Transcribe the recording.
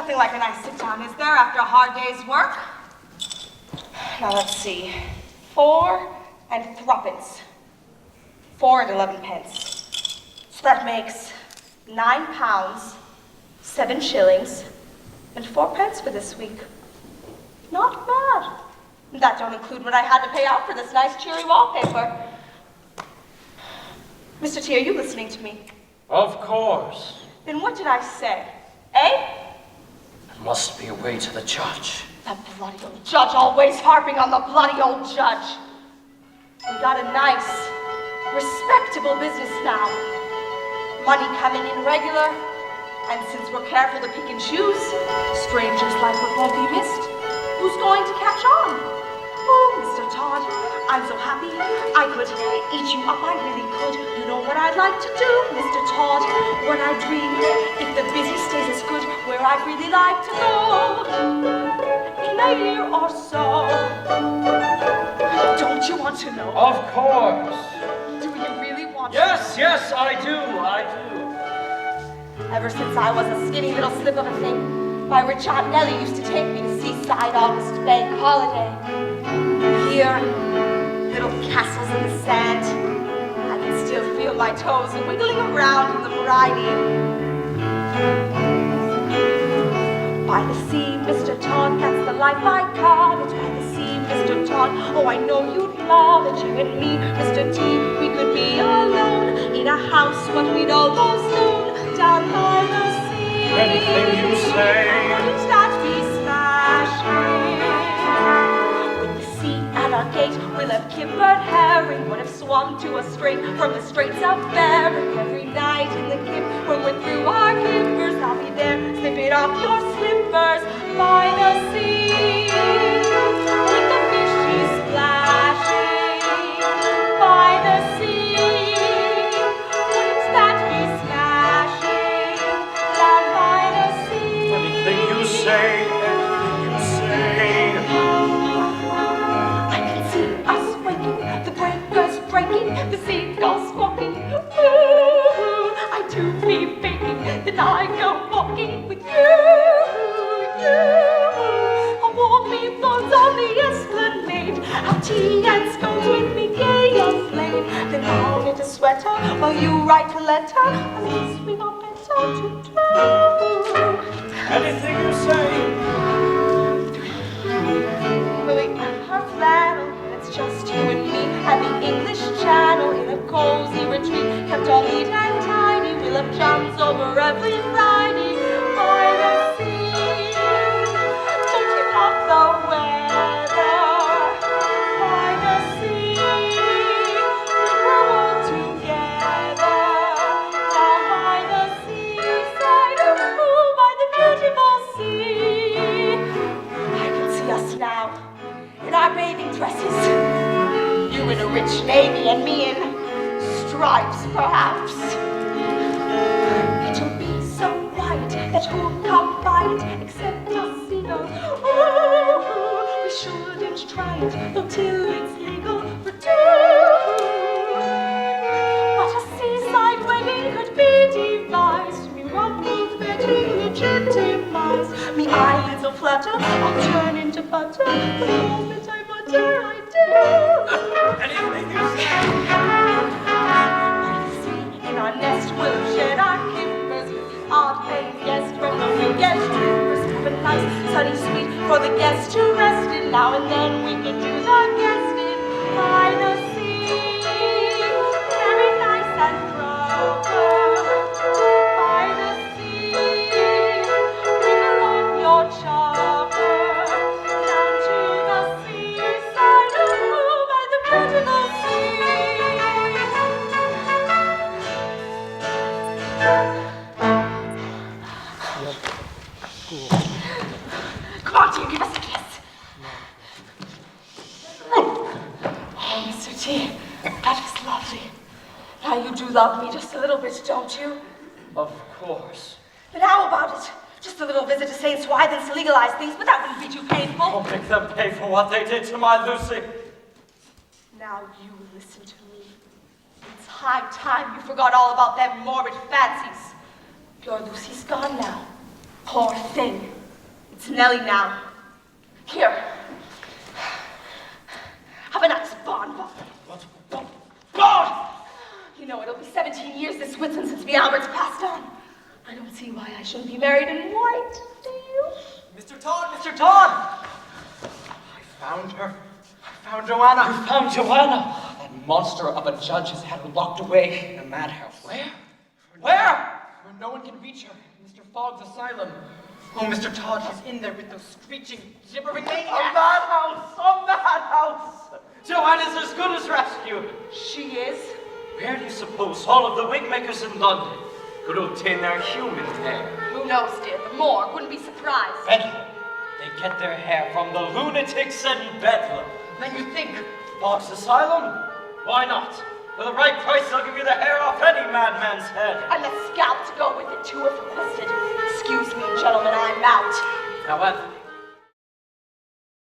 Nothing like a nice sit-down, is there, after a hard day's work? Now, let's see. 4 and 3 4 and 11 pence. So that makes £9, 7 shillings, and 4 pence for this week. Not bad. That don't include what I had to pay out for this nice cheery wallpaper. Mr. T, are you listening to me? Of course. Then what did I say? Eh? There must be a way to the judge. That bloody old judge, always harping on the bloody old judge. We got a nice, respectable business now. Money coming in regular, and since we're careful to pick and choose, strangers like what won't be missed. Who's going to catch on? Oh, Mr. Todd, I'm so happy I could eat you up, I really could. You know what I'd like to do, Mr. Todd, when I dream, if the busy stays as good, where I'd really like to go, in a year or so. Don't you want to know? Of course. Do you really want to? Yes, I do. Ever since I was a skinny little slip of a thing, my rich Aunt Nellie used to take me to seaside August bank holiday. Here, little castles in the sand, I can still feel my toes wiggling around in the briny. By the sea, Mr. Todd, that's the life I call it. By the sea, Mr. Todd, oh, I know you'd love it. You and me, Mr. T, we could be alone in a house, what we'd almost own, down by the sea. Anything you say. Wouldn't that be smashing? With the sea at our gate, we'll have kimbered herring, would have swum to a strait from the Straits of Bering. Every night in the kip, when we're through our kippers, I'll be there, slipping off your slippers by the sea. With the fishies splashing by the sea. Wouldn't that be smashing down by the sea? Anything you say. I can see us waking, the breakers breaking, the seagulls squawking. Ooh, I do be faking that I go walking with you. I'll warm me thorns on the esplanade, have tea and scones with me gay and plain. Then I'll knit a sweater while you write a letter. At least we got better to do. Anything you say. We'll eat our flannel, it's just you and me, and the English Channel in a cozy retreat, kept all neat and tidy. We'll have jams over every Friday by the sea. Don't you love the weather by the sea? We grow old together down by the seaside, oh, by the beautiful sea. I can see us now in our bathing dresses, you in a rich navy and me in stripes, perhaps. It'll be so quiet that who'll come by it except us seagulls. Ooh, we shouldn't try it, though till it's legal for two. What a seaside wedding could be devised, me rumpled Betty legitimized. Me eyelids will flutter, I'll turn into butter, the moment I mutter, I do. Anything you say. By the sea, in our nest, we'll have shared our kippers with the odd-paying guest, from the new guest troopers. Have a nice sunny suite for the guests to rest in. Now and then we can do the guesting by the sea, very nice and proper. By the sea, bring along your chopper down to the seaside, oh, by the beautiful sea. Come on, dear, give us a kiss. Oh, Mr. T, that was lovely. Now you do love me just a little bit, don't you? Of course. But how about it? Just a little visit to St. Swithin's to legalize things, but that wouldn't be too painful. I'll make them pay for what they did to my Lucy. Now you listen to me. It's high time you forgot all about them morbid fancies. Your Lucy's gone now. Poor thing. It's Nellie now. Here. Have a nice bonbon. God! You know, it'll be 17 years this Whitsun since the Alberts passed on. I don't see why I shouldn't be married in white, do you? Mr. Todd! Mr. Todd! I found her. I found Joanna. You found Joanna? That monster of a judge has had her locked away in a madhouse. Where? Where no one can reach her. Mr. Fogg's asylum. Oh, Mr. Todd, she's in there with those screeching, gibbering maniacs. A madhouse! A madhouse! Joanna's as good as rescued. She is? Where do you suppose all of the wigmakers in London could obtain their human hair? Who knows, dear? The morgue wouldn't be surprised. Bedlam. They get their hair from the lunatics in Bedlam. Then you think, Fogg's asylum? Why not? For the right price, they'll give you the hair off any madman's head. And the scalp to go with it, too, if requested. Excuse me, gentlemen, I'm out. However,